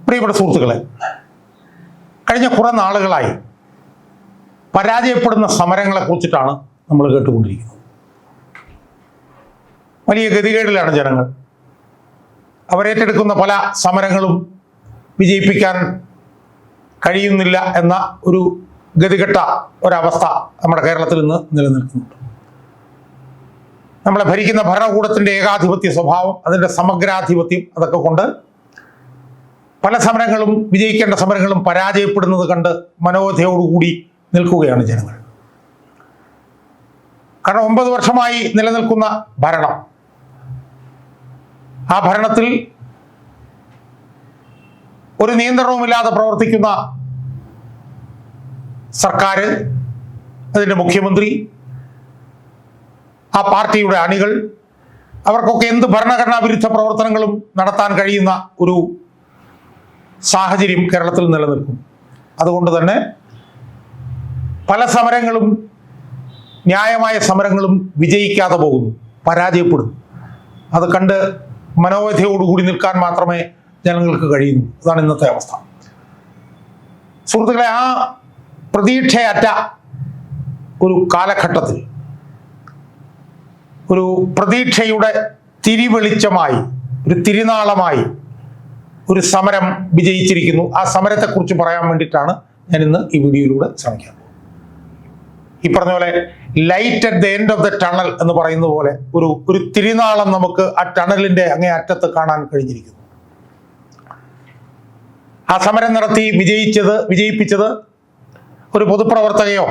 പ്രിയപ്പെട്ട സുഹൃത്തുക്കളെ, കഴിഞ്ഞ കുറേ നാളുകളായി പരാജയപ്പെടുന്ന സമരങ്ങളെ കുറിച്ചിട്ടാണ് നമ്മൾ കേട്ടുകൊണ്ടിരിക്കുന്നത്. വലിയ ഗതികേടിലാണ് ജനങ്ങൾ. അവരേറ്റെടുക്കുന്ന പല സമരങ്ങളും വിജയിപ്പിക്കാൻ കഴിയുന്നില്ല എന്ന ഒരു ഗതികെട്ട ഒരവസ്ഥ നമ്മുടെ കേരളത്തിൽ ഇന്ന് നിലനിൽക്കുന്നുണ്ട്. നമ്മളെ ഭരിക്കുന്ന ഭരണകൂടത്തിൻ്റെ ഏകാധിപത്യ സ്വഭാവം, അതിൻ്റെ സമഗ്രാധിപത്യം, അതൊക്കെ കൊണ്ട് പല സമരങ്ങളും, വിജയിക്കേണ്ട സമരങ്ങളും പരാജയപ്പെടുന്നത് കണ്ട് മനോവ്യഥയോടുകൂടി നിൽക്കുകയാണ് ജനങ്ങൾ. കാരണം 9 വർഷമായി നിലനിൽക്കുന്ന ഭരണം, ആ ഭരണത്തിൽ ഒരു നിയന്ത്രണവുമില്ലാതെ പ്രവർത്തിക്കുന്ന സർക്കാർ, അതിൻ്റെ മുഖ്യമന്ത്രി, ആ പാർട്ടിയുടെ അണികൾ, അവർക്കൊക്കെ എന്ത് ഭരണഘടനാ വിരുദ്ധ പ്രവർത്തനങ്ങളും നടത്താൻ കഴിയുന്ന ഒരു സാഹചര്യം കേരളത്തിൽ നിലനിൽക്കും. അതുകൊണ്ട് തന്നെ പല സമരങ്ങളും, ന്യായമായ സമരങ്ങളും വിജയിക്കാതെ പോകുന്നു, പരാജയപ്പെടുന്നു. അത് കണ്ട് മനോവ്യഥയോടുകൂടി നിൽക്കാൻ മാത്രമേ ജനങ്ങൾക്ക് കഴിയുന്നു. അതാണ് ഇന്നത്തെ അവസ്ഥ. സുഹൃത്തുക്കളെ, ആ പ്രതീക്ഷയറ്റ ഒരു കാലഘട്ടത്തിൽ ഒരു പ്രതീക്ഷയുടെ തിരിവെളിച്ചമായി, ഒരു തിരുനാളമായി ഒരു സമരം വിജയിച്ചിരിക്കുന്നു. ആ സമരത്തെക്കുറിച്ച് പറയാൻ വേണ്ടിയിട്ടാണ് ഞാൻ ഇന്ന് ഈ വീഡിയോയിലൂടെ ശ്രമിക്കുന്നത്. ഈ പറഞ്ഞ പോലെ light at the end of the tunnel എന്ന് പറയുന്ന പോലെ ഒരു തിരുനാളം നമുക്ക് ആ ടണലിൻ്റെ അങ്ങേ അറ്റത്ത് കാണാൻ കഴിഞ്ഞിരിക്കുന്നു. ആ സമരം നടത്തി വിജയിപ്പിച്ചത് ഒരു പൊതുപ്രവർത്തകയോ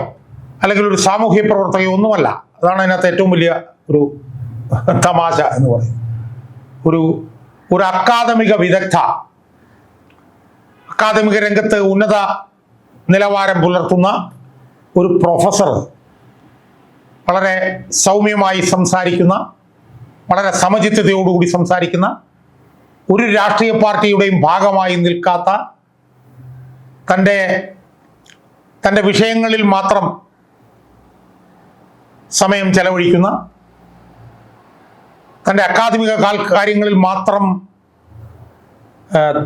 അല്ലെങ്കിൽ ഒരു സാമൂഹ്യ പ്രവർത്തകയോ ഒന്നുമല്ല. അതാണ് അതിനകത്ത് ഏറ്റവും വലിയ ഒരു തമാശ എന്ന് പറയുന്നത്. ഒരു അക്കാദമിക വിദഗ്ധ, അക്കാദമിക രംഗത്ത് ഉന്നത നിലവാരം പുലർത്തുന്ന ഒരു പ്രൊഫസർ, വളരെ സൗമ്യമായി സംസാരിക്കുന്ന, വളരെ സമചിത്തതയോടുകൂടി സംസാരിക്കുന്ന, ഒരു രാഷ്ട്രീയ പാർട്ടിയുടെയും ഭാഗമായി നിൽക്കാത്ത, തൻ്റെ വിഷയങ്ങളിൽ മാത്രം സമയം ചെലവഴിക്കുന്ന, തൻ്റെ അക്കാദമിക കാര്യങ്ങളിൽ മാത്രം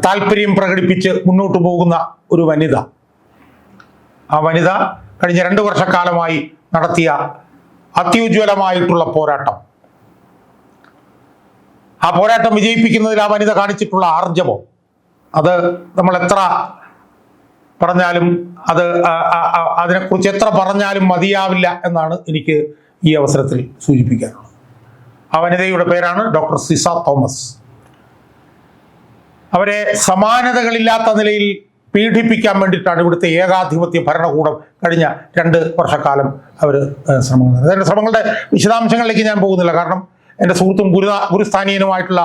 താല്പര്യം പ്രകടിപ്പിച്ച് മുന്നോട്ട് പോകുന്ന ഒരു വനിത. ആ വനിത കഴിഞ്ഞ 2 വർഷക്കാലമായി നടത്തിയ അത്യുജ്വലമായിട്ടുള്ള പോരാട്ടം, ആ പോരാട്ടം വിജയിപ്പിക്കുന്നതിൽ ആ വനിത കാണിച്ചിട്ടുള്ള ആർജവം, അത് നമ്മൾ എത്ര പറഞ്ഞാലും, അതിനെക്കുറിച്ച് എത്ര പറഞ്ഞാലും മതിയാവില്ല എന്നാണ് എനിക്ക് ഈ അവസരത്തിൽ സൂചിപ്പിക്കാനുള്ളത്. ആ വനിതയുടെ പേരാണ് ഡോക്ടർ സിസ തോമസ്. അവരെ സമാനതകളില്ലാത്ത നിലയിൽ പീഡിപ്പിക്കാൻ വേണ്ടിയിട്ടാണ് ഇവിടുത്തെ ഏകാധിപത്യ ഭരണകൂടം കഴിഞ്ഞ 2 വർഷക്കാലം അവർ ശ്രമങ്ങൾ നടത്തി. അതിൻ്റെ ശ്രമങ്ങളുടെ വിശദാംശങ്ങളിലേക്ക് ഞാൻ പോകുന്നില്ല. കാരണം എൻ്റെ സുഹൃത്തും ഗുരുസ്ഥാനീയനുമായിട്ടുള്ള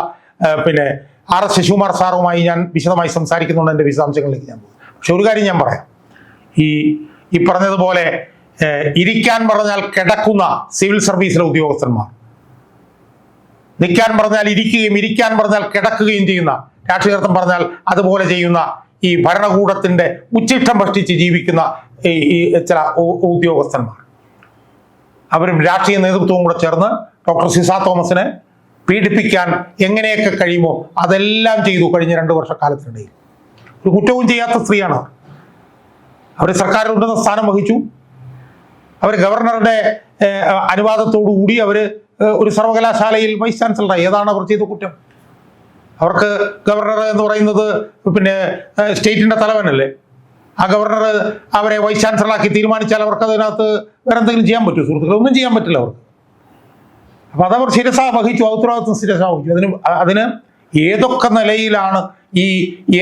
RS ശശികുമാർ സാറുമായി ഞാൻ വിശദമായി സംസാരിക്കുന്നുണ്ട്. എൻ്റെ വിശദാംശങ്ങളിലേക്ക് ഞാൻ പോകും. പക്ഷെ ഒരു കാര്യം ഞാൻ പറയാം. ഈ പറഞ്ഞതുപോലെ ഇരിക്കാൻ പറഞ്ഞാൽ കിടക്കുന്ന സിവിൽ സർവീസിലെ ഉദ്യോഗസ്ഥന്മാർ, നിൽക്കാൻ പറഞ്ഞാൽ ഇരിക്കുകയും ഇരിക്കാൻ പറഞ്ഞാൽ കിടക്കുകയും ചെയ്യുന്ന, രാഷ്ട്രീയർത്ഥം പറഞ്ഞാൽ അതുപോലെ ചെയ്യുന്ന ഈ ഭരണകൂടത്തിൻ്റെ ഉച്ചിഷ്ടം ഭക്ഷിച്ച് ജീവിക്കുന്ന ഈ ചില ഉദ്യോഗസ്ഥന്മാർ, അവരും രാഷ്ട്രീയ നേതൃത്വവും കൂടെ ചേർന്ന് ഡോക്ടർ സിസ തോമസിനെ പീഡിപ്പിക്കാൻ എങ്ങനെയൊക്കെ കഴിയുമോ അതെല്ലാം ചെയ്തു കഴിഞ്ഞ 2 വർഷക്കാലത്തിനിടയിൽ. ഒരു കുറ്റവും ചെയ്യാത്ത സ്ത്രീയാണ്. അവർ സർക്കാരിൽ ഉന്നത സ്ഥാനം വഹിച്ചു. അവർ ഗവർണറുടെ അനുവാദത്തോടുകൂടി അവർ ഒരു സർവകലാശാലയിൽ വൈസ് ചാൻസലറായി. ഏതാണ് അവർ ചെയ്ത കുറ്റം? അവർക്ക് ഗവർണർ എന്ന് പറയുന്നത് സ്റ്റേറ്റിൻ്റെ തലവനല്ലേ. ആ ഗവർണർ അവരെ വൈസ് ചാൻസലറാക്കി തീരുമാനിച്ചാൽ അവർക്ക് അതിനകത്ത് വേറെ എന്തെങ്കിലും ചെയ്യാൻ പറ്റുമോ? സുഹൃത്തുക്കളെ, ഒന്നും ചെയ്യാൻ പറ്റില്ല അവർക്ക്. അപ്പം അതവർ ശിരസ വഹിച്ചു, ഉത്തരവാദിത്വം ശിരസ വഹിച്ചു. അതിന് ഏതൊക്കെ നിലയിലാണ് ഈ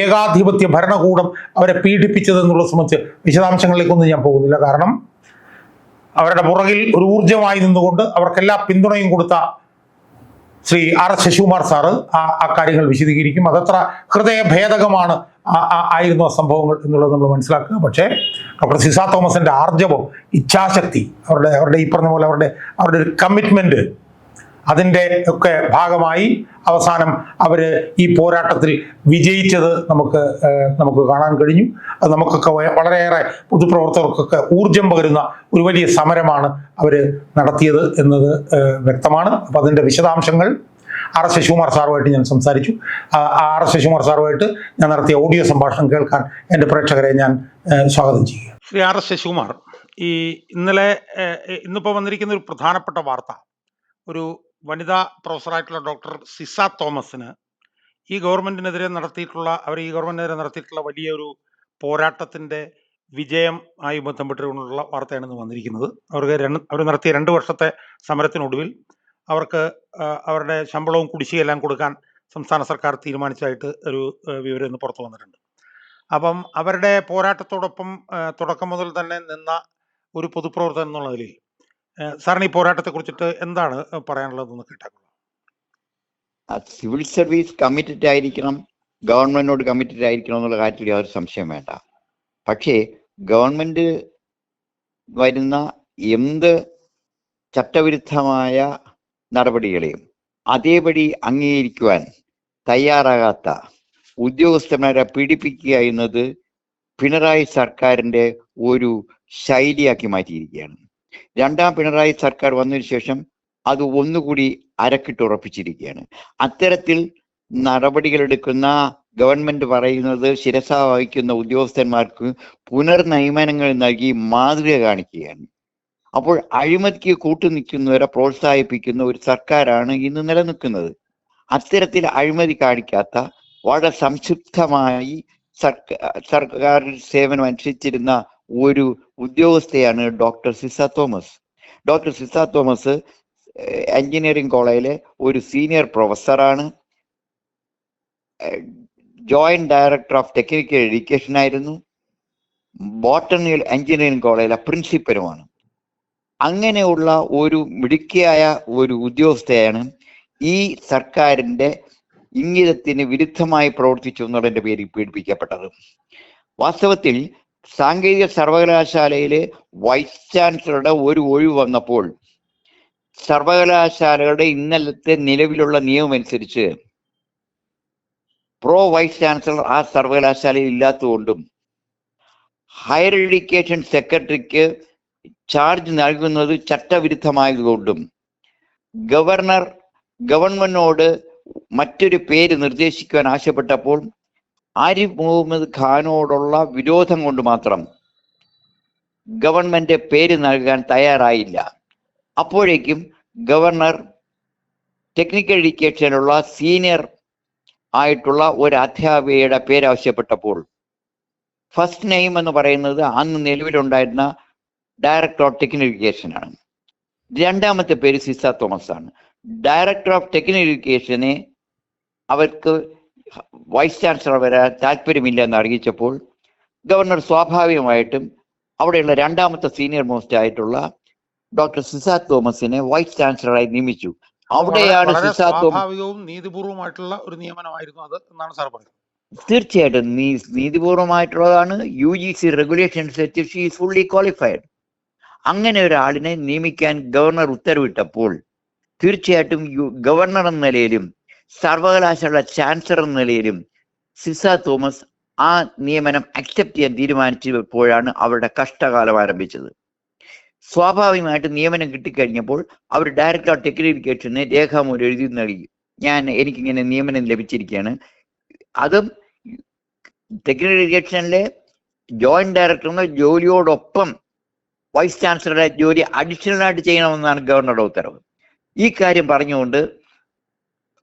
ഏകാധിപത്യ ഭരണകൂടം അവരെ പീഡിപ്പിച്ചതെന്നുള്ളത് സംബന്ധിച്ച് വിശദാംശങ്ങളിലേക്കൊന്നും ഞാൻ പോകുന്നില്ല. കാരണം അവരുടെ പുറകിൽ ഒരു ഊർജമായി നിന്നുകൊണ്ട് അവർക്കെല്ലാ പിന്തുണയും കൊടുത്ത ശ്രീ RS ശശികുമാർ സാറ് ആ കാര്യങ്ങൾ വിശദീകരിക്കും. അതത്ര ഹൃദയഭേദകമാണ് ആയിരുന്നു ആ സംഭവങ്ങൾ എന്നുള്ളത് നമ്മൾ മനസ്സിലാക്കുക. പക്ഷേ ഡോക്ടർ സിസ തോമസിൻ്റെ ആർജവം, ഇച്ഛാശക്തി, അവരുടെ ഈ പറഞ്ഞ പോലെ അവരുടെ ഒരു കമ്മിറ്റ്മെൻറ്റ്, അതിൻ്റെ ഒക്കെ ഭാഗമായി അവസാനം അവർ ഈ പോരാട്ടത്തിൽ വിജയിച്ചത് നമുക്ക് കാണാൻ കഴിഞ്ഞു. അത് നമുക്കൊക്കെ വളരെയേറെ പൊതുപ്രവർത്തകർക്കൊക്കെ ഊർജം പകരുന്ന ഒരു വലിയ സമരമാണ് അവർ നടത്തിയത് എന്നത് വ്യക്തമാണ്. അപ്പം അതിൻ്റെ വിശദാംശങ്ങൾ, ആർ എസ് ശശികുമാർ സാറുമായിട്ട് ഞാൻ സംസാരിച്ചു. ആർ എസ് ശശികുമാർ സാറുമായിട്ട് ഞാൻ നടത്തിയ ഓഡിയോ സംഭാഷണം കേൾക്കാൻ എൻ്റെ പ്രേക്ഷകരെ ഞാൻ സ്വാഗതം ചെയ്യുക. ശ്രീ ആർ എസ് ശശികുമാർ, ഈ ഇന്നിപ്പോൾ വന്നിരിക്കുന്ന ഒരു പ്രധാനപ്പെട്ട വാർത്ത, ഒരു വനിതാ പ്രൊഫസറായിട്ടുള്ള ഡോക്ടർ സിസ തോമസിന് ഈ ഗവൺമെന്റിനെതിരെ നടത്തിയിട്ടുള്ള വലിയൊരു പോരാട്ടത്തിന്റെ വിജയം ആയി ബന്ധപ്പെട്ടുകൊണ്ടുള്ള വാർത്തയാണ് ഇന്ന് വന്നിരിക്കുന്നത്. അവർ നടത്തിയ 2 വർഷത്തെ സമരത്തിനൊടുവിൽ അവർക്ക് അവരുടെ ശമ്പളവും കുടിശ്ശികയെല്ലാം കൊടുക്കാൻ സംസ്ഥാന സർക്കാർ തീരുമാനിച്ചതായിട്ട് ഒരു വിവരം ഇന്ന് പുറത്തു വന്നിട്ടുണ്ട്. അപ്പം അവരുടെ പോരാട്ടത്തോടൊപ്പം തുടക്കം മുതൽ തന്നെ നിന്ന ഒരു പൊതുപ്രവർത്തകൻ എന്നുള്ള നിലയിൽ സാറിന് ഈ പോരാട്ടത്തെ കുറിച്ചിട്ട് എന്താണ് പറയാനുള്ളതെന്ന് കേട്ടാക്കുക. സിവിൽ സർവീസ് കമ്മിറ്റഡ് ആയിരിക്കണം, ഗവൺമെന്റിനോട് കമ്മിറ്റഡ് ആയിരിക്കണം എന്നുള്ള കാര്യത്തിൽ യാതൊരു സംശയം വേണ്ട. പക്ഷേ ഗവൺമെന്റ് വരുന്ന എന്ത് ചട്ടവിരുദ്ധമായ നടപടികളെയും അതേപടി അംഗീകരിക്കുവാൻ തയ്യാറാകാത്ത ഉദ്യോഗസ്ഥന്മാരെ പീഡിപ്പിക്കുക എന്നത് പിണറായി സർക്കാരിന്റെ ഒരു ശൈലിയാക്കി മാറ്റിയിരിക്കുകയാണ്. 2ാം പിണറായി സർക്കാർ വന്നതിന് ശേഷം അത് ഒന്നുകൂടി അരക്കിട്ടുറപ്പിച്ചിരിക്കുകയാണ്. അത്തരത്തിൽ നടപടികളെടുക്കുന്ന ഗവൺമെന്റ് പറയുന്നത് ശിരസ വഹിക്കുന്ന ഉദ്യോഗസ്ഥന്മാർക്ക് പുനർനിയമനങ്ങൾ നൽകി മാതൃക കാണിക്കുകയാണ്. അപ്പോൾ അഴിമതിക്ക് കൂട്ടുനിൽക്കുന്നവരെ പ്രോത്സാഹിപ്പിക്കുന്ന ഒരു സർക്കാരാണ് ഇന്ന് നിലനിൽക്കുന്നത്. അത്തരത്തിൽ അഴിമതി കാണിക്കാത്ത വളരെ സംക്ഷിപ്തമായി സർക്കാർ സേവനം അനുഷ്ഠിച്ചിരുന്ന ഒരു ഉദ്യോഗസ്ഥയാണ് doctor Ciza Thomas. Doctor Ciza Thomas engineering കോളേജിലെ ഒരു സീനിയർ പ്രൊഫസറാണ്. Joint director of technical education ആയിരുന്നു. ബോട്ടണി എഞ്ചിനീയറിംഗ് കോളേജിലെ പ്രിൻസിപ്പലുമാണ്. അങ്ങനെയുള്ള ഒരു മിടുക്കിയായ ഒരു ഉദ്യോഗസ്ഥയാണ് ഈ സർക്കാരിന്റെ ഇംഗിതത്തിന് വിരുദ്ധമായി പ്രവർത്തിച്ചു എന്നുള്ളതിന്റെ പേരിൽ പീഡിപ്പിക്കപ്പെട്ടത്. വാസ്തവത്തിൽ സാങ്കേതിക സർവകലാശാലയിലെ വൈസ് ചാൻസലറുടെ ഒരു ഒഴിവ് വന്നപ്പോൾ സർവകലാശാലകളുടെ ഇന്നലത്തെ നിലവിലുള്ള നിയമം അനുസരിച്ച് പ്രോ വൈസ് ചാൻസലർ ആ സർവകലാശാലയിൽ ഇല്ലാത്തതുകൊണ്ടും ഹയർ എഡ്യൂക്കേഷൻ സെക്രട്ടറിക്ക് ചാർജ് നൽകുന്നത് ചട്ടവിരുദ്ധമായതുകൊണ്ടും ഗവൺമെന്റിനോട് മറ്റൊരു പേര് നിർദ്ദേശിക്കുവാൻ ആവശ്യപ്പെട്ടപ്പോൾ ആരിഫ് മുഹമ്മദ് ഖാനോടുള്ള വിരോധം കൊണ്ട് മാത്രം ഗവൺമെന്റ് പേര് നൽകാൻ തയ്യാറായില്ല. അപ്പോഴേക്കും ഗവർണർ ടെക്നിക്കൽ എഡ്യൂക്കേഷനുള്ള സീനിയർ ആയിട്ടുള്ള ഒരു അധ്യാപികയുടെ പേര് ആവശ്യപ്പെട്ടപ്പോൾ ഫസ്റ്റ് നെയിം എന്ന് പറയുന്നത് അന്ന് നിലവിലുണ്ടായിരുന്ന ഡയറക്ടർ ഓഫ് ടെക്നിക്കൽ എഡ്യൂക്കേഷൻ ആണ്. 2ാമത്തെ പേര് സിസ തോമസ് ആണ്. ഡയറക്ടർ ഓഫ് ടെക്നിക്കൽ എഡ്യൂക്കേഷനെ അവർക്ക് വൈസ് ചാൻസലർ വരാൻ താല്പര്യമില്ല എന്ന് അറിയിച്ചപ്പോൾ ഗവർണർ സ്വാഭാവികമായിട്ടും അവിടെയുള്ള 2ാമത്തെ സീനിയർ മോസ്റ്റ് ആയിട്ടുള്ള ഡോക്ടർ സിസ തോമസിനെ വൈസ് ചാൻസലറായി നിയമിച്ചു. അവിടെയാണ് സിസ തോമസ് നീതിപൂർവമായിട്ടുള്ള ഒരു നിയമനമായിരുന്നു അത് എന്നാണ് സാർ പറയുന്നത്. തീർച്ചയായിട്ടും നീതിപൂർവമായിട്ടുള്ളതാണ്. UGC റെഗുലേഷൻ അനുസരിച്ച് ഷീ ഈസ് ഫുള്ളി ക്വാളിഫൈഡ്. അങ്ങനെ ഒരാളിനെ നിയമിക്കാൻ ഗവർണർ ഉത്തരവിട്ടപ്പോൾ തീർച്ചയായിട്ടും ഗവർണർ എന്ന നിലയിലും സർവകലാശാല ചാൻസലർ എന്ന നിലയിലും സിസ തോമസ് ആ നിയമനം അക്സെപ്റ്റ് ചെയ്യാൻ തീരുമാനിച്ചപ്പോഴാണ് അവരുടെ കഷ്ടകാലം ആരംഭിച്ചത്. സ്വാഭാവികമായിട്ട് നിയമനം കിട്ടിക്കഴിഞ്ഞപ്പോൾ അവർ ഡയറക്ടർ ഓഫ് ടെക്നിക്കൽ എഡ്യൂക്കേഷന് രേഖാമൂലം എഴുതി നൽകി, എനിക്കിങ്ങനെ നിയമനം ലഭിച്ചിരിക്കുകയാണ്. അതും ടെക്നിക്കൽ എഡ്യൂക്കേഷനിലെ ജോയിന്റ് ഡയറക്ടറിന്റെ ജോലിയോടൊപ്പം വൈസ് ചാൻസലറുടെ ജോലി അഡീഷണൽ ആയിട്ട് ചെയ്യണമെന്നാണ് ഗവർണറുടെ ഉത്തരവ്. ഈ കാര്യം പറഞ്ഞുകൊണ്ട്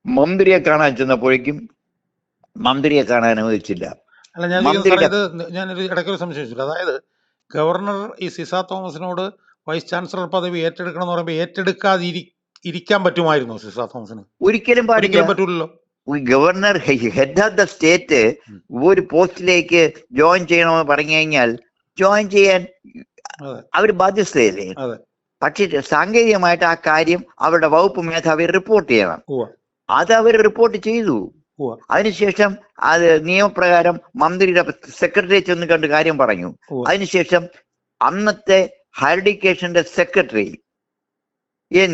മന്ത്രിയെ കാണാൻ ചെന്നപ്പോഴേക്കും മന്ത്രിയെ കാണാൻ അനുവദിച്ചില്ല. അല്ല, ഞാനൊരു ഇടയ്ക്കൊരു സംശയിച്ചില്ല. അതായത് ഗവർണർ ഈ സിസ തോമസിനോട് വൈസ് ചാൻസലർ പദവി ഏറ്റെടുക്കണം എന്ന് പറയുമ്പോൾ ഏറ്റെടുക്കാതിരിക്കാൻ പറ്റുമായിരുന്നു സിസ തോമസിന്? ഒരിക്കലും പറ്റൂലല്ലോ. Governor head of the state ഒരു പോസ്റ്റിലേക്ക് ജോയിൻ ചെയ്യണമെന്ന് പറഞ്ഞു കഴിഞ്ഞാൽ ജോയിൻ ചെയ്യാൻ അവർ ബാധ്യസ്ഥയല്ലേ. പക്ഷേ സാങ്കേതികമായിട്ട് ആ കാര്യം അവരുടെ വകുപ്പ് മേധാവി റിപ്പോർട്ട് ചെയ്യണം. അത് അവർ റിപ്പോർട്ട് ചെയ്തു. അതിനുശേഷം അത് നിയമപ്രകാരം മന്ത്രിയുടെ സെക്രട്ടറി ചെന്ന് കണ്ട് കാര്യം പറഞ്ഞു. അതിനുശേഷം അന്നത്തെ ഹയർ എഡ്യൂക്കേഷന്റെ സെക്രട്ടറി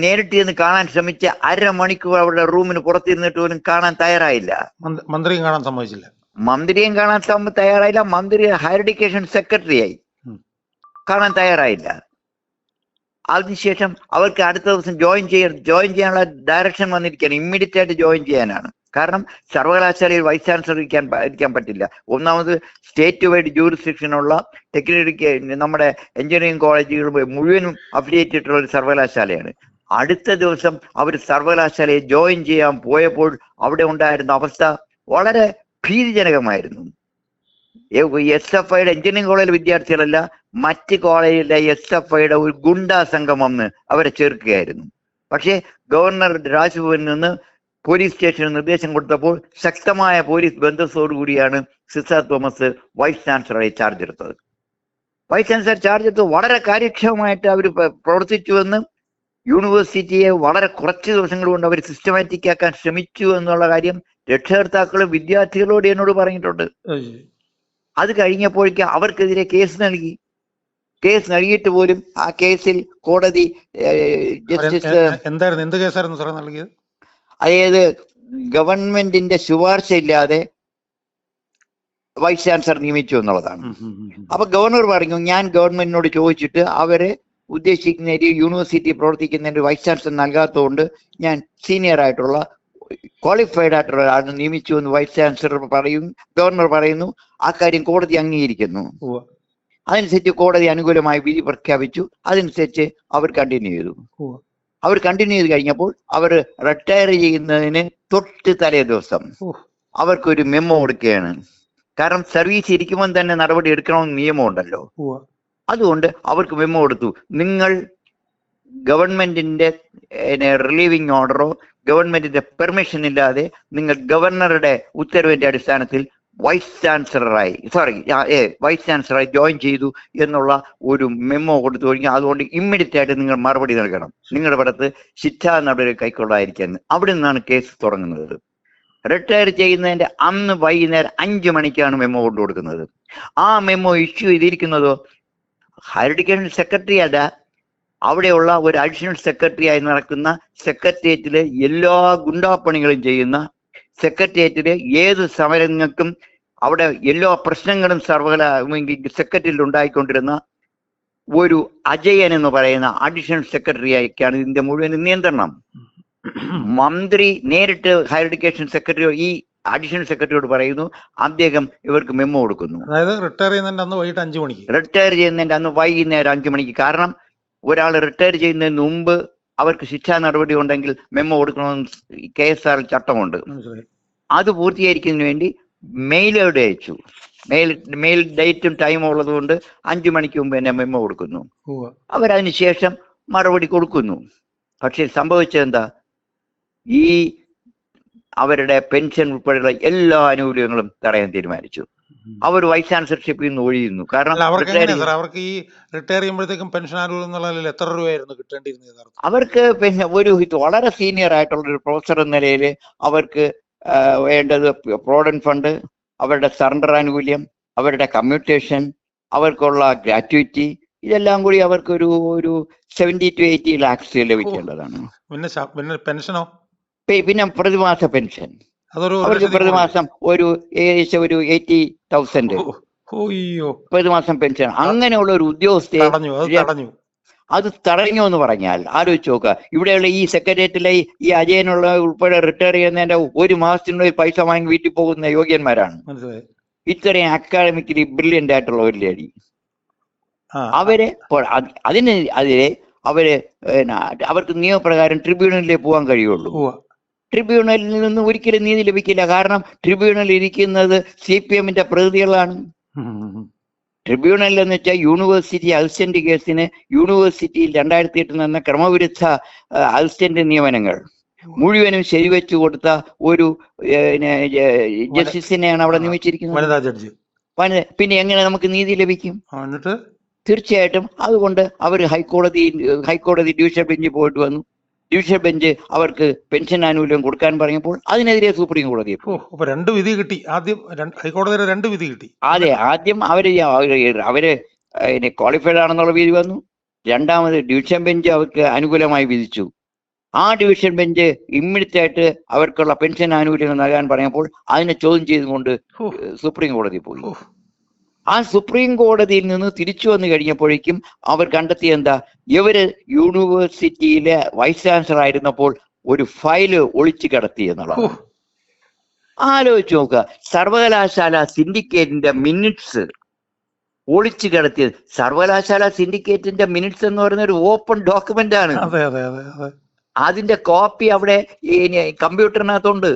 നേരിട്ട് ചെന്ന് കാണാൻ ശ്രമിച്ച 1/2 മണിക്കൂർ അവരുടെ റൂമിന് പുറത്തിരുന്നിട്ട് പോലും കാണാൻ തയ്യാറായില്ല. മന്ത്രിയും കാണാൻ സമ്മതിച്ചില്ല. തയ്യാറായില്ല. മന്ത്രി ഹയർ എഡ്യൂക്കേഷൻ സെക്രട്ടറിയായി കാണാൻ തയ്യാറായില്ല. അതിനുശേഷം അവർക്ക് അടുത്ത ദിവസം ജോയിൻ ചെയ്യാനുള്ള ഡയറക്ഷൻ വന്നിരിക്കുകയാണ്. ഇമ്മീഡിയറ്റ് ആയിട്ട് ജോയിൻ ചെയ്യാനാണ്. കാരണം സർവകലാശാലയിൽ വൈസ് ചാൻസലർ ഇരിക്കാൻ പറ്റില്ല. ഒന്നാമത് സ്റ്റേറ്റ് വൈഡ് ജൂറിസ്ഡിക്ഷനുള്ള ടെക്നിക്കൽ നമ്മുടെ എഞ്ചിനീയറിംഗ് കോളേജുകൾ മുഴുവനും അഫിലിയേറ്റ് ചെയ്തിട്ടുള്ള ഒരു സർവകലാശാലയാണ്. അടുത്ത ദിവസം അവർ സർവകലാശാലയെ ജോയിൻ ചെയ്യാൻ പോയപ്പോൾ അവിടെ ഉണ്ടായിരുന്ന അവസ്ഥ വളരെ ഭീതിജനകമായിരുന്നു. SFIയുടെ എഞ്ചിനീയറിംഗ് കോളേജിലെ വിദ്യാർത്ഥികളല്ല, മറ്റ് കോളേജിലെ SFIയുടെ ഒരു ഗുണ്ടാ സംഘം വന്ന് അവരെ ചേർക്കുകയായിരുന്നു. പക്ഷേ ഗവർണർ രാജ്ഭവനിൽ നിന്ന് പോലീസ് സ്റ്റേഷന് നിർദ്ദേശം കൊടുത്തപ്പോൾ ശക്തമായ police ബന്ധത്തോടുകൂടിയാണ് Ciza Thomas vice ചാൻസലറെ charge എടുത്തത്. വൈസ് ചാൻസലർ ചാർജ് എടുത്തത് വളരെ കാര്യക്ഷമമായിട്ട് അവർ പ്രവർത്തിച്ചുവെന്ന്, യൂണിവേഴ്സിറ്റിയെ വളരെ കുറച്ച് ദിവസങ്ങൾ കൊണ്ട് അവർ സിസ്റ്റമാറ്റിക് ആക്കാൻ ശ്രമിച്ചു എന്നുള്ള കാര്യം രക്ഷകർത്താക്കളും വിദ്യാർത്ഥികളോട് എന്നോട് പറഞ്ഞിട്ടുണ്ട്. അത് കഴിഞ്ഞപ്പോഴേക്ക് അവർക്കെതിരെ കേസ് നൽകിയിട്ട് പോലും ആ കേസിൽ കോടതി ജസ്റ്റിസ് എന്ത് കേസായിരുന്നു സാർ നൽകിയത്? അതായത് ഗവൺമെന്റിന്റെ ശുപാർശ ഇല്ലാതെ വൈസ് ചാൻസലർ നിയമിച്ചു എന്നുള്ളതാണ്. അപ്പൊ ഗവർണർ പറഞ്ഞു, ഞാൻ ഗവൺമെന്റിനോട് ചോദിച്ചിട്ട് അവരെ ഉദ്ദേശിക്കുന്ന യൂണിവേഴ്സിറ്റി പ്രവർത്തിക്കുന്നതിന്റെ വൈസ് ചാൻസലർ നൽകാത്തതുകൊണ്ട് ഞാൻ സീനിയർ ആയിട്ടുള്ള ക്വാളിഫൈഡ് ആയിട്ടുള്ള ഒരാളെ നിയമിച്ചു എന്ന് വൈസ് ചാൻസലർ ഗവർണർ പറയുന്നു. ആ കാര്യം കോടതി അംഗീകരിക്കുന്നു. അതനുസരിച്ച് കോടതി അനുകൂലമായി വിധി പ്രഖ്യാപിച്ചു. അതനുസരിച്ച് അവർ കണ്ടിന്യൂ ചെയ്തു. ചെയ്ത് കഴിഞ്ഞപ്പോൾ അവർ റിട്ടയർ ചെയ്യുന്നതിന് തൊട്ട് തലേ ദിവസം അവർക്കൊരു മെമ്മോ കൊടുക്കുകയാണ്. കാരണം സർവീസ് ഇരിക്കുമ്പോൾ തന്നെ നടപടി എടുക്കണമെന്ന് നിയമമുണ്ടല്ലോ. അതുകൊണ്ട് അവർക്ക് മെമ്മോ കൊടുത്തു. നിങ്ങൾ ഗവൺമെന്റിന്റെ റിലീവിംഗ് ഓർഡറോ ഗവൺമെന്റിന്റെ പെർമിഷൻ ഇല്ലാതെ നിങ്ങൾ ഗവർണറുടെ ഉത്തരവിന്റെ അടിസ്ഥാനത്തിൽ വൈസ് ചാൻസലറായി ജോയിൻ ചെയ്തു എന്നുള്ള ഒരു മെമ്മോ കൊടുത്തു കഴിഞ്ഞാൽ അതുകൊണ്ട് ഇമ്മീഡിയറ്റ് ആയിട്ട് നിങ്ങൾ മറുപടി നൽകണം. നിങ്ങളുടെ പുറത്ത് ശിക്ഷാ നടപടി കൈക്കൊള്ളാതിരിക്കാൻ. അവിടെ നിന്നാണ് കേസ് തുടങ്ങുന്നത്. റിട്ടയർ ചെയ്യുന്നതിന്റെ അന്ന് വൈകുന്നേരം 5 മണിക്കാണ് മെമ്മോ കൊണ്ടു കൊടുക്കുന്നത്. ആ മെമ്മോ ഇഷ്യൂ ചെയ്തിരിക്കുന്നതോ ഹയർ എഡ്യൂക്കേഷൻ സെക്രട്ടറി അല്ല, അവിടെയുള്ള ഒരു അഡീഷണൽ സെക്രട്ടറി ആയി നടക്കുന്ന സെക്രട്ടേറിയറ്റിലെ എല്ലാ ഗുണ്ടാപ്പണികളും ചെയ്യുന്ന, സെക്രട്ടേറിയറ്റിലെ ഏത് സമരങ്ങൾക്കും അവിടെ എല്ലാ പ്രശ്നങ്ങളും സെക്രട്ടറിയിൽ ഉണ്ടായിക്കൊണ്ടിരുന്ന ഒരു അജയൻ എന്ന് പറയുന്ന അഡീഷണൽ സെക്രട്ടറി ആയിക്കാണ് ഇതിന്റെ മുഴുവൻ നിയന്ത്രണം. മന്ത്രി നേരിട്ട് ഹയർ എഡ്യൂക്കേഷൻ സെക്രട്ടറി ഈ അഡീഷണൽ സെക്രട്ടറിയോട് പറയുന്നു, അദ്ദേഹം ഇവർക്ക് മെമ്മോ കൊടുക്കുന്നു. അതായത് റിട്ടയർ ചെയ്യുന്നതിന്റെ അന്ന് വൈകിട്ട് 5 മണിക്ക്. റിട്ടയർ ചെയ്യുന്നതിന്റെ അന്ന് വൈകുന്നേരം 5 മണിക്ക്. കാരണം ഒരാൾ റിട്ടയർ ചെയ്യുന്നതിന് മുമ്പ് അവർക്ക് ശിക്ഷാ നടപടി ഉണ്ടെങ്കിൽ മെമ്മോ കൊടുക്കണമെന്ന് KSR ചട്ടമുണ്ട്. അത് പൂർത്തീകരിക്കുന്നതിന് വേണ്ടി മെയിലോടെ അയച്ചു. മെയിൽ ഡേറ്റും ടൈമും ഉള്ളത് കൊണ്ട് 5 മണിക്ക് മുമ്പ് തന്നെ മെമ്മോ കൊടുക്കുന്നു. അവരതിന് ശേഷം മറുപടി കൊടുക്കുന്നു. പക്ഷെ സംഭവിച്ചതെന്താ, ഈ അവരുടെ പെൻഷൻ ഉൾപ്പെടെയുള്ള എല്ലാ ആനുകൂല്യങ്ങളും തടയാൻ തീരുമാനിച്ചു. അവർ വൈസ് ചാൻസലർഷിപ്പിൽ നിന്ന് ഒഴിയുന്നു. കാരണം അവർക്ക് ഈ റിട്ടയർ ചെയ്യുമ്പോഴത്തേക്കും പെൻഷൻ ആനുകൂല്യം എത്ര രൂപയായിരുന്നു കിട്ടേണ്ടിയിരുന്നത്? അവർക്ക് പിന്നെ ഒരു വളരെ സീനിയർ ആയിട്ടുള്ള ഒരു പ്രൊഫസർ എന്ന നിലയിൽ അവർക്ക് വേണ്ടത് പ്രോവിഡന്റ് ഫണ്ട്, അവരുടെ സറണ്ടർ ആനുകൂല്യം, അവരുടെ കമ്മ്യൂട്ടേഷൻ, അവർക്കുള്ള ഗ്രാറ്റുവിറ്റി, ഇതെല്ലാം കൂടി അവർക്ക് ഒരു 70 to 80 lakhs ലഭിക്കേണ്ടതാണ്. പിന്നെ പെൻഷനോ? പിന്നെ പ്രതിമാസ പെൻഷൻ അവർക്ക് പ്രതിമാസം ഏകദേശം ഒരു 80,000 പ്രതിമാസം പെൻഷൻ. അങ്ങനെയുള്ള ഒരു ഉദ്യോഗസ്ഥയെ അത് തടഞ്ഞു എന്ന് പറഞ്ഞാൽ ആലോചിച്ച് നോക്കുക. ഇവിടെയുള്ള ഈ സെക്രട്ടേറിയറ്റിലെ ഈ അജയനുള്ള ഉൾപ്പെടെ റിട്ടയർ ചെയ്യുന്നതിന്റെ 1 മാസത്തിനുള്ളിൽ പൈസ വാങ്ങി വീട്ടിൽ പോകുന്ന യോഗ്യന്മാരാണ്. ഇത്രയും അക്കാഡമിക്കലി ബ്രില്യന്റ് ആയിട്ടുള്ള ഒരു ലേഡി. അവരെ അതിനെതിരെ അവർക്ക് നിയമപ്രകാരം ട്രിബ്യൂണലിലേക്ക് പോകാൻ കഴിയുള്ളൂ. ട്രിബ്യൂണലിൽ നിന്ന് ഒരിക്കലും നീതി ലഭിക്കില്ല. കാരണം ട്രിബ്യൂണലിൽ ഇരിക്കുന്നത് CPMന്റെ പ്രതിനിധികളാണ്. ട്രിബ്യൂണൽ എന്ന് വെച്ചാൽ യൂണിവേഴ്സിറ്റി അസിസ്റ്റന്റ് കേസിന് യൂണിവേഴ്സിറ്റിയിൽ 2008 നടന്ന ക്രമവിരുദ്ധ അസിസ്റ്റന്റ് നിയമനങ്ങൾ മുഴുവനും ശരിവെച്ചു കൊടുത്ത ഒരു ജസ്റ്റിസിനെയാണ് അവിടെ നിയമിച്ചിരിക്കുന്നത്. പിന്നെ എങ്ങനെ നമുക്ക് നീതി ലഭിക്കും? തീർച്ചയായിട്ടും അതുകൊണ്ട് അവർ ഹൈക്കോടതി ഡിവിഷൻ ബെഞ്ചിൽ പോയിട്ട് വന്നു. ഡിവിഷൻ ബെഞ്ച് അവർക്ക് പെൻഷൻ ആനുകൂല്യം കൊടുക്കാൻ പറഞ്ഞപ്പോൾ അതിനെതിരെ സുപ്രീം കോടതി 2 വിധി കിട്ടി. ആദ്യം ഹൈക്കോടതിയുടെ 2 വിധി കിട്ടി. അതെ, ആദ്യം അവര് ക്വാളിഫൈഡ് ആണെന്നുള്ള വിധി വന്നു. രണ്ടാമത് ഡിവിഷൻ ബെഞ്ച് അവർക്ക് അനുകൂലമായി വിധിച്ചു. ആ ഡിവിഷൻ ബെഞ്ച് ഇമ്മീഡിയറ്റ് ആയിട്ട് അവർക്കുള്ള പെൻഷൻ ആനുകൂല്യങ്ങൾ നൽകാൻ പറഞ്ഞപ്പോൾ അതിനെ ചോദ്യം ചെയ്തുകൊണ്ട് സുപ്രീം കോടതി പോയി. ആ സുപ്രീം കോടതിയിൽ നിന്ന് തിരിച്ചു വന്നു കഴിഞ്ഞപ്പോഴേക്കും അവർ കണ്ടെത്തിയ എന്താ, ഇവര് യൂണിവേഴ്സിറ്റിയിലെ വൈസ് ചാൻസലർ ആയിരുന്നപ്പോൾ ഒരു ഫയല് ഒളിച്ചു കിടത്തി എന്നുള്ളത്. ആലോചിച്ച് നോക്കുക, സർവകലാശാല സിൻഡിക്കേറ്റിന്റെ മിനിറ്റ്സ് ഒളിച്ചു കിടത്തിയത്. സർവകലാശാല സിൻഡിക്കേറ്റിന്റെ മിനിറ്റ്സ് എന്ന് പറയുന്ന ഒരു ഓപ്പൺ ഡോക്യുമെന്റ് ആണ്. അതിന്റെ കോപ്പി അവിടെ കമ്പ്യൂട്ടറിനകത്തുണ്ട്.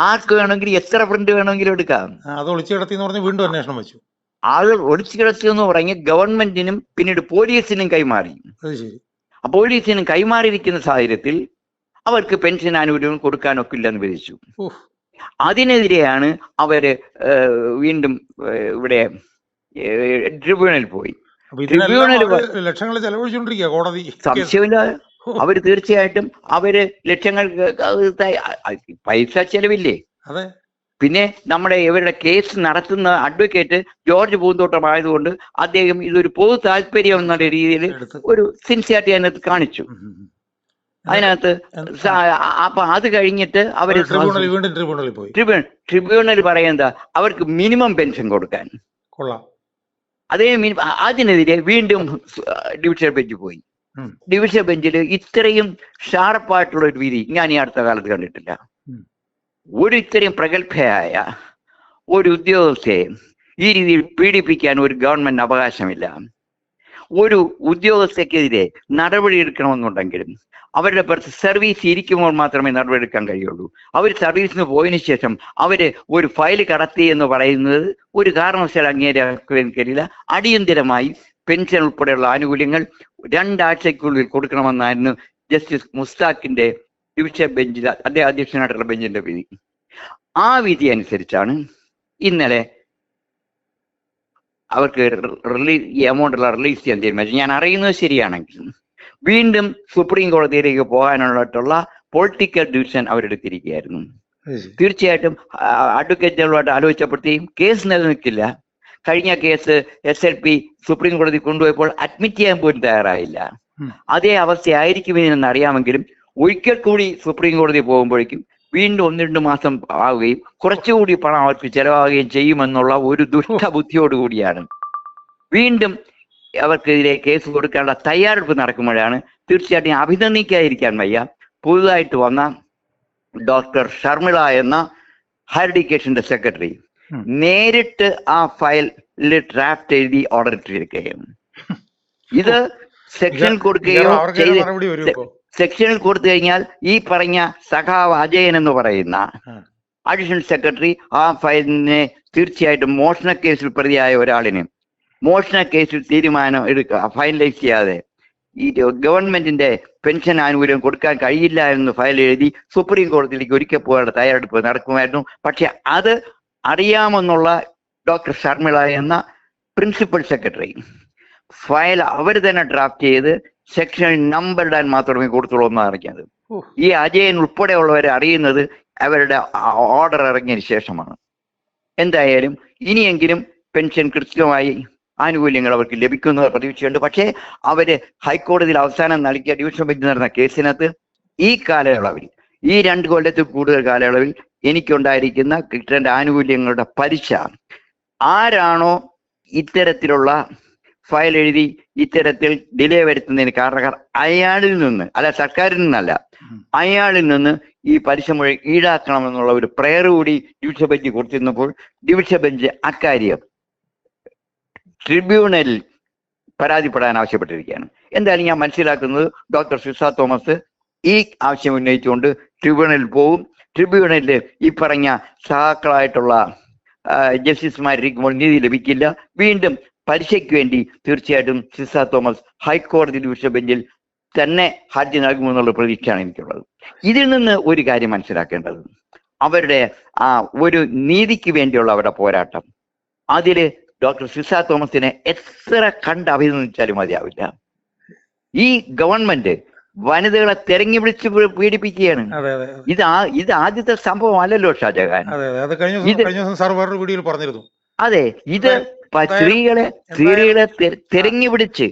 ആർക്ക് വേണമെങ്കിലും എത്ര പ്രിന്റ് വേണമെങ്കിലും എടുക്കാം. അത് ഒളിച്ചു കിടത്തി എന്ന് പറഞ്ഞ് വീണ്ടും അന്വേഷണം വെച്ചു. അത് ഒളിച്ചു കിടത്തി എന്ന് പറഞ്ഞ് ഗവൺമെന്റിനും പിന്നീട് പോലീസിനും കൈമാറി. പോലീസിനും കൈമാറിയിരിക്കുന്ന സാഹചര്യത്തിൽ അവർക്ക് പെൻഷൻ ആനുകൂല്യം കൊടുക്കാനൊക്കില്ല എന്ന് വിധിച്ചു. അതിനെതിരെയാണ് അവര് വീണ്ടും ഇവിടെ ട്രിബ്യൂണൽ പോയി. ലക്ഷങ്ങൾ ചെലവഴിച്ചുകൊണ്ടിരിക്കുക കോടതി. സംശയമില്ല, അവര് തീർച്ചയായിട്ടും അവര് ലക്ഷങ്ങൾ പൈസ ചെലവില്ലേ. പിന്നെ നമ്മുടെ ഇവരുടെ കേസ് നടത്തുന്ന അഡ്വക്കേറ്റ് ജോർജ് പൂന്തോട്ടം ആയതുകൊണ്ട് അദ്ദേഹം ഇതൊരു പൊതു താല്പര്യം എന്നുള്ള രീതിയിൽ ഒരു സിൻസിയാരിറ്റി അതിനകത്ത് കാണിച്ചു. അതിനകത്ത് അപ്പൊ അത് കഴിഞ്ഞിട്ട് അവര് ട്രിബ്യൂണൽ പറയുന്നത് അവർക്ക് മിനിമം പെൻഷൻ കൊടുക്കാൻ. അതേ അതിനെതിരെ വീണ്ടും ഡിവിഷൻ ബെഞ്ച് പോയി. ഡിവിഷൻ ബെഞ്ചിൽ ഇത്രയും ഷാർപ്പായിട്ടുള്ള ഒരു വിധി ഞാൻ ഈ അടുത്ത കാലത്ത് കണ്ടിട്ടില്ല. ഒരു ഇത്രയും പ്രഗത്ഭയായ ഒരു ഉദ്യോഗസ്ഥയെ ഈ രീതിയിൽ പീഡിപ്പിക്കാൻ ഒരു ഗവൺമെന്റ് അവകാശമില്ല. ഒരു ഉദ്യോഗസ്ഥക്കെതിരെ നടപടി എടുക്കണമെന്നുണ്ടെങ്കിലും അവരുടെ പുറത്ത് സർവീസ് ഇരിക്കുമ്പോൾ മാത്രമേ നടപടിയെടുക്കാൻ കഴിയുള്ളൂ. അവർ സർവീസിന് പോയതിനു ശേഷം അവര് ഒരു ഫയൽ കടത്തി എന്ന് പറയുന്നത് ഒരു കാരണവശാലും അംഗീകരിക്കാൻ കഴിയില്ല. അടിയന്തരമായി പെൻഷൻ ഉൾപ്പെടെയുള്ള ആനുകൂല്യങ്ങൾ 2 ആഴ്ചയ്ക്കുള്ളിൽ കൊടുക്കണമെന്നായിരുന്നു ജസ്റ്റിസ് മുസ്താഖിന്റെ ഡിവിഷൻ ബെഞ്ചിൽ അദ്ദേഹം അധ്യക്ഷനായിട്ടുള്ള ബെഞ്ചിന്റെ വിധി. ആ വിധി അനുസരിച്ചാണ് ഇന്നലെ അവർക്ക് ഈ എമൗണ്ടുള്ള റിലീസ് ചെയ്യാൻ തീരുമാനിച്ചു. ഞാൻ അറിയുന്നത് ശരിയാണെങ്കിൽ വീണ്ടും സുപ്രീം കോടതിയിലേക്ക് പോകാനായിട്ടുള്ള പൊളിറ്റിക്കൽ ഡിസിഷൻ അവരെടുത്തിരിക്കുകയായിരുന്നു. തീർച്ചയായിട്ടും അഡ്വക്കേറ്റ് ജനറലുമായിട്ട് ആലോചിച്ചപ്പോഴത്തേക്കും കേസ് നിലനിൽക്കില്ല. കഴിഞ്ഞ കേസ് SLP സുപ്രീം കോടതി കൊണ്ടുപോയപ്പോൾ അഡ്മിറ്റ് ചെയ്യാൻ പോലും തയ്യാറായില്ല. അതേ അവസ്ഥയായിരിക്കുമെന്ന് അറിയാമെങ്കിലും ഒരിക്കൽ കൂടി സുപ്രീം കോടതി പോകുമ്പോഴേക്കും വീണ്ടും 1-2 മാസം ആവുകയും കുറച്ചുകൂടി പണം അവർക്ക് ചെലവാകുകയും ചെയ്യുമെന്നുള്ള ഒരു ദുഷ്ടബുദ്ധിയോടുകൂടിയാണ് വീണ്ടും അവർക്കെതിരെ കേസ് കൊടുക്കാനുള്ള തയ്യാറെടുപ്പ് നടക്കുമ്പോഴാണ് തീർച്ചയായിട്ടും അഭിനന്ദിക്കാതിരിക്കാൻ വയ്യ. പുതുതായിട്ട് വന്ന ഡോക്ടർ ഷർമിള എന്ന ഹയർ എഡ്യൂക്കേഷന്റെ സെക്രട്ടറി നേരിട്ട് ആ ഫയലിൽ ഡ്രാഫ്റ്റ് എഴുതി ഓർഡർ ഇട്ടിരിക്കുകയാണ്. ഇത് സെക്ഷനിൽ കൊടുക്കുകയോ സെക്ഷനിൽ കൊടുത്തു കഴിഞ്ഞാൽ ഈ പറഞ്ഞ സഖാവ് അജയൻ എന്ന് പറയുന്ന അഡീഷണൽ സെക്രട്ടറി ആ ഫയലിനെ തീർച്ചയായിട്ടും മോഷണ കേസിൽ പ്രതിയായ ഒരാളിന് മോഷണ കേസിൽ തീരുമാനം എടുക്കുക ഫൈനലൈസ് ചെയ്യാതെ ഈ ഗവൺമെന്റിന്റെ പെൻഷൻ ആനുകൂല്യം കൊടുക്കാൻ കഴിയില്ല എന്ന് ഫയൽ എഴുതി സുപ്രീം കോടതിയിലേക്ക് ഒരിക്കൽ പോകാനുള്ള തയ്യാറെടുപ്പ് നടക്കുമായിരുന്നു. പക്ഷെ അത് അറിയാമെന്നുള്ള ഡോക്ടർ ഷർമിള എന്ന പ്രിൻസിപ്പൽ സെക്രട്ടറി ഫയൽ അവർ തന്നെ ഡ്രാഫ്റ്റ് ചെയ്ത് സെക്ഷനിൽ നമ്പർ ഇടാൻ മാത്രമേ കൊടുത്തുള്ളൂ എന്ന് അറിഞ്ഞത്. ഈ അജയൻ ഉൾപ്പെടെയുള്ളവരെ അറിയുന്നത് അവരുടെ ഓർഡർ ഇറങ്ങിയതിന് ശേഷമാണ്. എന്തായാലും ഇനിയെങ്കിലും പെൻഷൻ കൃത്യമായി ആനുകൂല്യങ്ങൾ അവർക്ക് ലഭിക്കുന്ന പ്രതീക്ഷയുണ്ട്. പക്ഷേ അവര് ഹൈക്കോടതിയിൽ അവസാനം നൽകിയ ഡിവിഷൻ ബെഞ്ച് നടന്ന കേസിനകത്ത് ഈ കാലയളവിൽ ഈ 2 കൊല്ലത്തിൽ കൂടുതൽ കാലയളവിൽ എനിക്കുണ്ടായിരിക്കുന്ന കിട്ടേണ്ട ആനുകൂല്യങ്ങളുടെ പലിശ ആരാണോ ഇത്തരത്തിലുള്ള ഫയൽ എഴുതി ഇത്തരത്തിൽ ഡിലേ വരുത്തുന്നതിന് കാരണക്കാർ അയാളിൽ നിന്ന് അല്ല, സർക്കാരിൽ നിന്നല്ല, അയാളിൽ നിന്ന് ഈ പലിശ മുഴുവൻ ഈടാക്കണമെന്നുള്ള ഒരു പ്രയർ കൂടി ഡിവിഷൻ ബെഞ്ച് കൊടുത്തിരുന്നപ്പോൾ ഡിവിഷൻ ബെഞ്ച് അക്കാര്യം ട്രിബ്യൂണലിൽ പരാതിപ്പെടാൻ ആവശ്യപ്പെട്ടിരിക്കുകയാണ്. എന്തായാലും ഞാൻ മനസ്സിലാക്കുന്നത് ഡോക്ടർ സിസ തോമസ് ഈ ആവശ്യം ഉന്നയിച്ചുകൊണ്ട് ട്രിബ്യൂണലിൽ പോകും. ട്രിബ്യൂണലിൽ ഈ പറഞ്ഞ സഹാക്കളായിട്ടുള്ള ജസ്റ്റിസുമാരിക്കുമ്പോൾ നീതി ലഭിക്കില്ല. വീണ്ടും പലിശയ്ക്ക് വേണ്ടി തീർച്ചയായിട്ടും സിസ തോമസ് ഹൈക്കോടതി ഡിവിഷൻ ബെഞ്ചിൽ തന്നെ ഹർജി നൽകുമെന്നുള്ള പ്രതീക്ഷയാണ് എനിക്കുള്ളത്. ഇതിൽ നിന്ന് ഒരു കാര്യം മനസ്സിലാക്കേണ്ടത്, അവരുടെ ഒരു നീതിക്ക് വേണ്ടിയുള്ള അവരുടെ പോരാട്ടം, അതില് ഡോക്ടർ സിസ തോമസിനെ എത്ര കണ്ട് അഭിനന്ദിച്ചാലും മതിയാവില്ല. ഈ ഗവൺമെന്റ് വനിതകളെ തെരഞ്ഞു വിളിച്ച് പീഡിപ്പിക്കുകയാണ്. ഇത് ആദ്യത്തെ സംഭവം അല്ലല്ലോ ഷാജഹാൻ. അതെ, ഇത് സ്ത്രീകളെ തെരഞ്ഞു പിടിച്ച്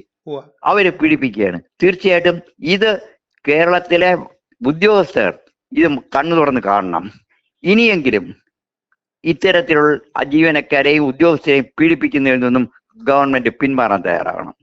അവരെ പീഡിപ്പിക്കുകയാണ്. തീർച്ചയായിട്ടും ഇത് കേരളത്തിലെ ഉദ്യോഗസ്ഥർ ഇത് കണ്ണു തുറന്ന് കാണണം. ഇനിയെങ്കിലും ഇത്തരത്തിലുള്ള ജീവനക്കാരെയും ഉദ്യോഗസ്ഥരെയും പീഡിപ്പിക്കുന്നതിൽ നിന്നും ഗവൺമെന്റ് പിന്മാറാൻ തയ്യാറാകണം.